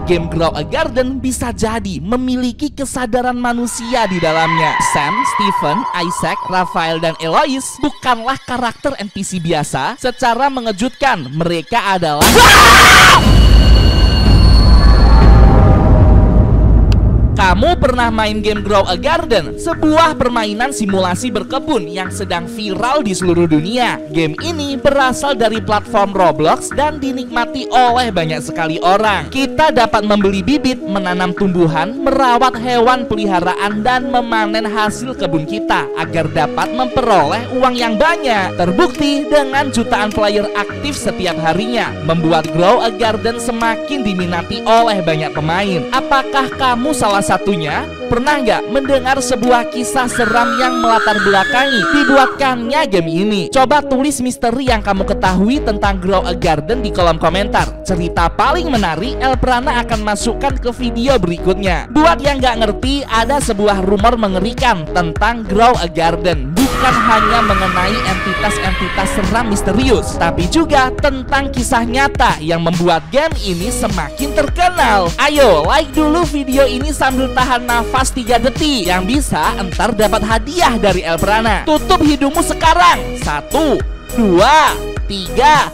game Grow a Garden bisa jadi memiliki kesadaran manusia di dalamnya. Sam, Stephen, Isaac, Raphael, dan Eloise bukanlah karakter NPC biasa. Secara mengejutkan, mereka adalah Kamu pernah main game Grow a Garden? Sebuah permainan simulasi berkebun yang sedang viral di seluruh dunia. Game ini berasal dari platform Roblox dan dinikmati oleh banyak sekali orang. Kita dapat membeli bibit, menanam tumbuhan, merawat hewan peliharaan, dan memanen hasil kebun kita agar dapat memperoleh uang yang banyak. Terbukti dengan jutaan player aktif setiap harinya, membuat Grow a Garden semakin diminati oleh banyak pemain. Apakah kamu salah satunya? Pernah nggak mendengar sebuah kisah seram yang melatar belakangi dibuatkannya game ini? Coba tulis misteri yang kamu ketahui tentang Grow a Garden di kolom komentar. Cerita paling menarik Elprana akan masukkan ke video berikutnya. Buat yang nggak ngerti, ada sebuah rumor mengerikan tentang Grow a Garden. Bukan hanya mengenai entitas-entitas seram misterius, tapi juga tentang kisah nyata yang membuat game ini semakin terkenal. Ayo like dulu video ini sambil tahan nafas 3 detik, yang bisa entar dapat hadiah dari Elprana. Tutup hidungmu sekarang. 1, 2, 3.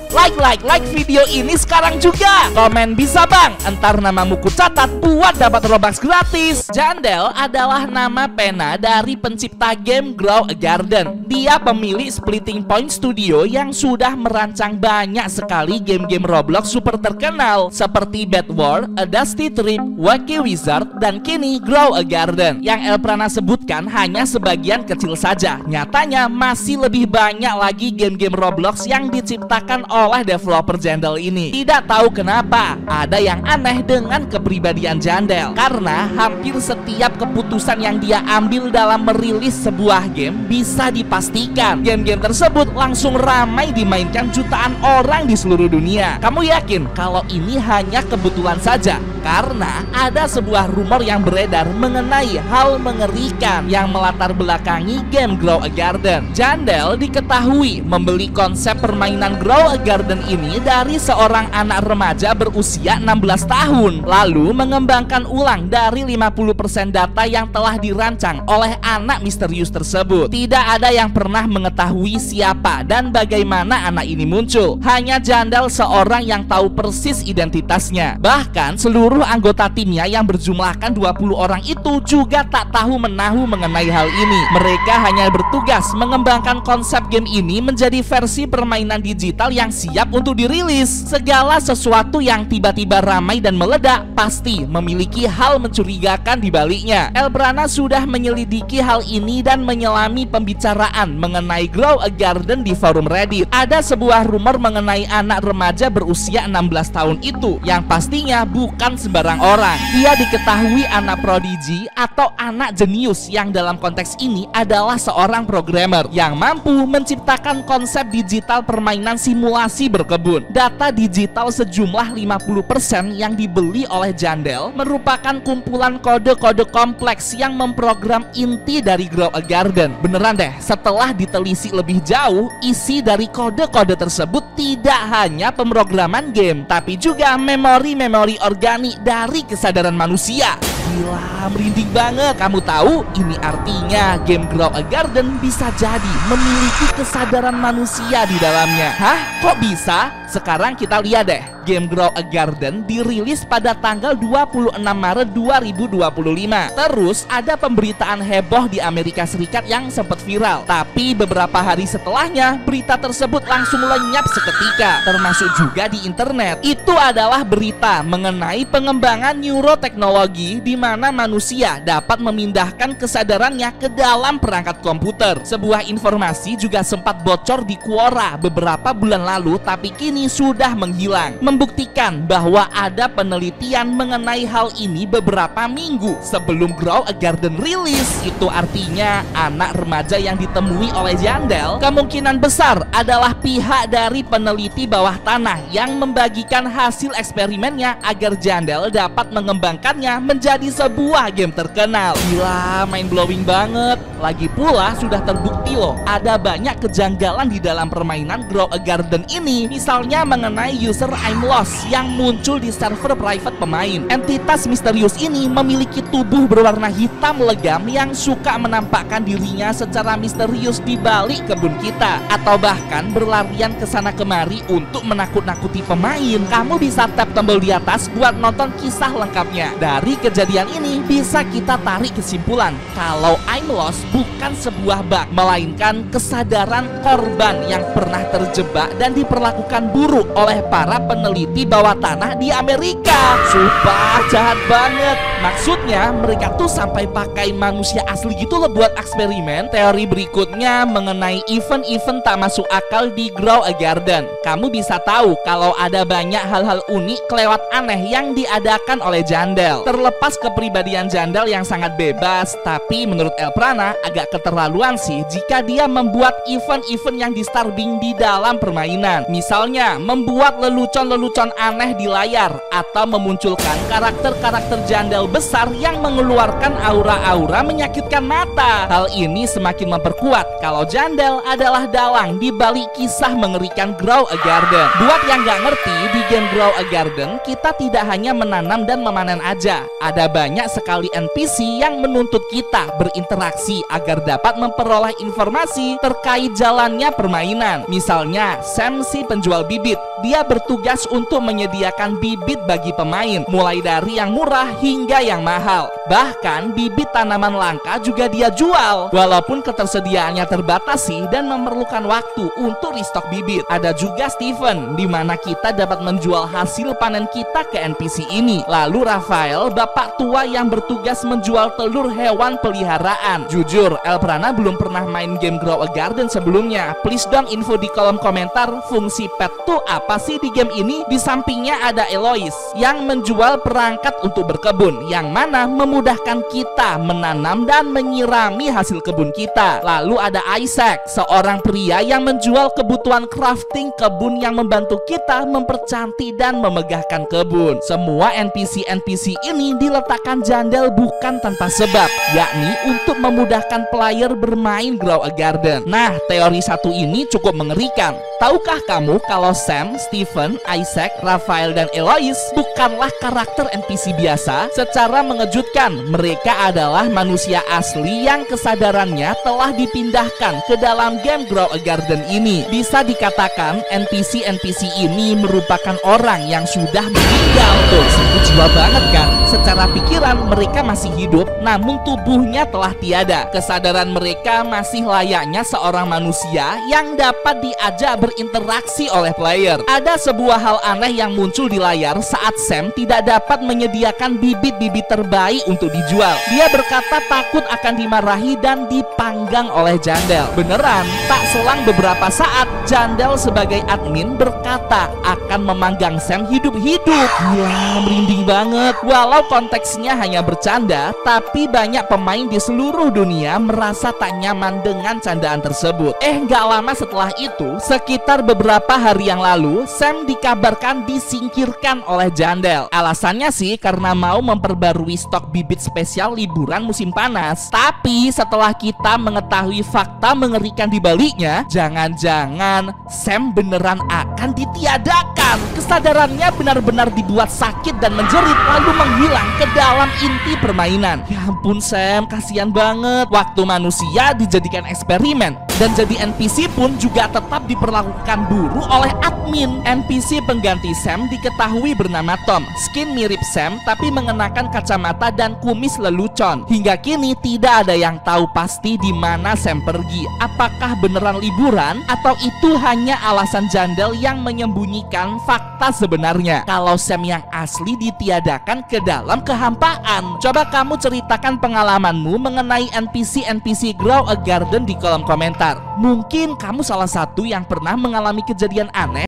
Like video ini sekarang juga. Komen bisa bang, entar namamu kucatat buat dapat Robux gratis. Jandel adalah nama pena dari pencipta game Grow a Garden. Dia pemilik Splitting Point Studio yang sudah merancang banyak sekali game-game Roblox super terkenal seperti Bed Wars, A Dusty Trip, Wacky Wizard, dan kini Grow a Garden. Yang Elprana sebutkan hanya sebagian kecil saja. Nyatanya masih lebih banyak lagi game-game Roblox yang diciptakan oleh developer Jandel ini. Tidak tahu kenapa ada yang aneh dengan kepribadian Jandel, karena hampir setiap keputusan yang dia ambil dalam merilis sebuah game bisa dipastikan game-game tersebut langsung ramai dimainkan jutaan orang di seluruh dunia. Kamu yakin kalau ini hanya kebetulan saja? Karena ada sebuah rumor yang beredar mengenai hal mengerikan yang melatar belakangi game Grow a Garden. Jandel diketahui membeli konsep permainan Grow a Garden ini dari seorang anak remaja berusia 16 tahun, lalu mengembangkan ulang dari 50% data yang telah dirancang oleh anak misterius tersebut. Tidak ada yang pernah mengetahui siapa dan bagaimana anak ini muncul. Hanya Jandel seorang yang tahu persis identitasnya. Bahkan seluruh anggota timnya yang berjumlahkan 20 orang itu juga tak tahu menahu mengenai hal ini. Mereka hanya bertugas mengembangkan konsep game ini menjadi versi permainan digital yang siap untuk dirilis. Segala sesuatu yang tiba-tiba ramai dan meledak pasti memiliki hal mencurigakan di baliknya. Elprana sudah menyelidiki hal ini dan menyelami pembicaraan mengenai Grow a Garden di forum Reddit. Ada sebuah rumor mengenai anak remaja berusia 16 tahun itu yang pastinya bukan sembarang orang. Dia diketahui anak prodigi atau anak jenius yang dalam konteks ini adalah seorang programmer yang mampu menciptakan konsep digital permainan simulasi berkebun. Data digital sejumlah 50% yang dibeli oleh Jandel merupakan kumpulan kode-kode kompleks yang memprogram inti dari Grow a Garden. Beneran deh, setelah ditelisik lebih jauh, isi dari kode-kode tersebut tidak hanya pemrograman game, tapi juga memori-memori organik dari kesadaran manusia. Gila, merinding banget. Kamu tahu, ini artinya game Grow a Garden bisa jadi memiliki kesadaran manusia di dalamnya. Hah? Kok bisa? Sekarang kita lihat deh. Game Grow a Garden dirilis pada tanggal 26 Maret 2025. Terus ada pemberitaan heboh di Amerika Serikat yang sempat viral. Tapi beberapa hari setelahnya, berita tersebut langsung lenyap seketika, termasuk juga di internet. Itu adalah berita mengenai pengembangan neuroteknologi di mana manusia dapat memindahkan kesadarannya ke dalam perangkat komputer. Sebuah informasi juga sempat bocor di Quora beberapa bulan lalu, tapi kini sudah menghilang, membuktikan bahwa ada penelitian mengenai hal ini beberapa minggu sebelum Grow a Garden rilis. Itu artinya anak remaja yang ditemui oleh Jandel kemungkinan besar adalah pihak dari peneliti bawah tanah yang membagikan hasil eksperimennya agar Jandel dapat mengembangkannya menjadi sebuah game terkenal. Gila, mind blowing banget. Lagi pula sudah terbukti loh, ada banyak kejanggalan di dalam permainan Grow a Garden ini. Misalnya mengenai user I'm Lost yang muncul di server private pemain. Entitas misterius ini memiliki tubuh berwarna hitam legam yang suka menampakkan dirinya secara misterius di balik kebun kita, atau bahkan berlarian ke sana kemari untuk menakut-nakuti pemain. Kamu bisa tap tombol di atas buat nonton kisah lengkapnya. Dari kejadian ini bisa kita tarik kesimpulan kalau I'm Lost bukan sebuah bug, melainkan kesadaran korban yang pernah terjebak dan diperlakukan buruk oleh para peneliti bawah tanah di Amerika. Sumpah jahat banget. Maksudnya mereka tuh sampai pakai manusia asli gitu loh buat eksperimen. Teori berikutnya mengenai event-event tak masuk akal di Grow a Garden. Kamu bisa tahu kalau ada banyak hal-hal unik kelewat aneh yang diadakan oleh Jandel. Terlepas kepribadian Jandel yang sangat bebas, tapi menurut Elprana agak keterlaluan sih jika dia membuat event-event yang disturbing di dalam permainan. Misalnya membuat lelucon-lelucon aneh di layar, atau memunculkan karakter-karakter Jandel besar yang mengeluarkan aura-aura menyakitkan mata. Hal ini semakin memperkuat kalau Jandel adalah dalang di balik kisah mengerikan Grow a Garden. Buat yang gak ngerti, di game Grow a Garden kita tidak hanya menanam dan memanen aja. Ada banyak sekali NPC yang menuntut kita berinteraksi agar dapat memperoleh informasi terkait jalannya permainan. Misalnya Sam si penjual bibit, dia bertugas untuk menyediakan bibit bagi pemain, mulai dari yang murah hingga yang mahal. Bahkan bibit tanaman langka juga dia jual, walaupun ketersediaannya terbatas sih dan memerlukan waktu untuk restock bibit. Ada juga Steven, di mana kita dapat menjual hasil panen kita ke NPC ini. Lalu Rafael, bapak tua yang bertugas menjual telur hewan peliharaan. Jujur, Elprana belum pernah main game Grow a Garden sebelumnya. Please dong info di kolom komentar, fungsi pet tuh apa sih di game ini? Di sampingnya ada Eloise yang menjual perangkat untuk berkebun, yang mana memudahkan kita menanam dan menyirami hasil kebun kita. Lalu ada Isaac, seorang pria yang menjual kebutuhan crafting kebun yang membantu kita mempercantik dan memegahkan kebun. Semua NPC-NPC ini diletakkan Jandel bukan tanpa sebab, yakni untuk memudahkan player bermain Grow a Garden. Nah, teori satu ini cukup mengerikan. Tahukah kamu kalau Sam, Steven, Isaac, Rafael, dan Eloise bukanlah karakter NPC biasa? Secara mengejutkan, mereka adalah manusia asli yang kesadarannya telah dipindahkan ke dalam game Grow a Garden ini. Bisa dikatakan NPC-NPC ini merupakan orang yang sudah meninggal. Tuh, sakit jiwa banget kan? Secara pikiran mereka masih hidup, namun tubuhnya telah tiada. Kesadaran mereka masih layaknya seorang manusia yang dapat diajak berinteraksi oleh player. Ada sebuah hal aneh yang muncul di layar saat Sam tidak dapat menyediakan bibit-bibit terbaik untuk dijual. Dia berkata takut akan dimarahi dan dipanggang oleh Jandel. Beneran, tak selang beberapa saat Jandel sebagai admin berkata akan memanggang Sam hidup-hidup. Gila, merinding banget. Walau konteksnya hanya bercanda, tapi banyak pemain di seluruh dunia merasa tak nyaman dengan candaan tersebut. Gak lama setelah itu, sekitar beberapa hari yang lalu, Sam dikabarkan disingkirkan oleh Jandel. Alasannya sih karena mau memperbarui stok bibit spesial liburan musim panas. Tapi setelah kita mengetahui fakta mengerikan di baliknya, jangan-jangan Sam beneran akan ditiadakan. Kesadarannya benar-benar dibuat sakit dan menjerit, lalu menghilang ke dalam inti permainan. Ya ampun Sam, kasihan banget. Waktu manusia dijadikan eksperimen dan jadi NPC pun juga tetap diperlakukan buruk oleh admin. NPC pengganti Sam diketahui bernama Tom. Skin mirip Sam tapi mengenakan kacamata dan kumis lelucon. Hingga kini tidak ada yang tahu pasti di mana Sam pergi. Apakah beneran liburan atau itu hanya alasan Jandel yang menyembunyikan fakta sebenarnya kalau Sam yang asli ditiadakan ke dalam kehampaan? Coba kamu ceritakan pengalamanmu mengenai NPC-NPC Grow a Garden di kolom komentar. Mungkin kamu salah satu yang pernah mengalami kejadian aneh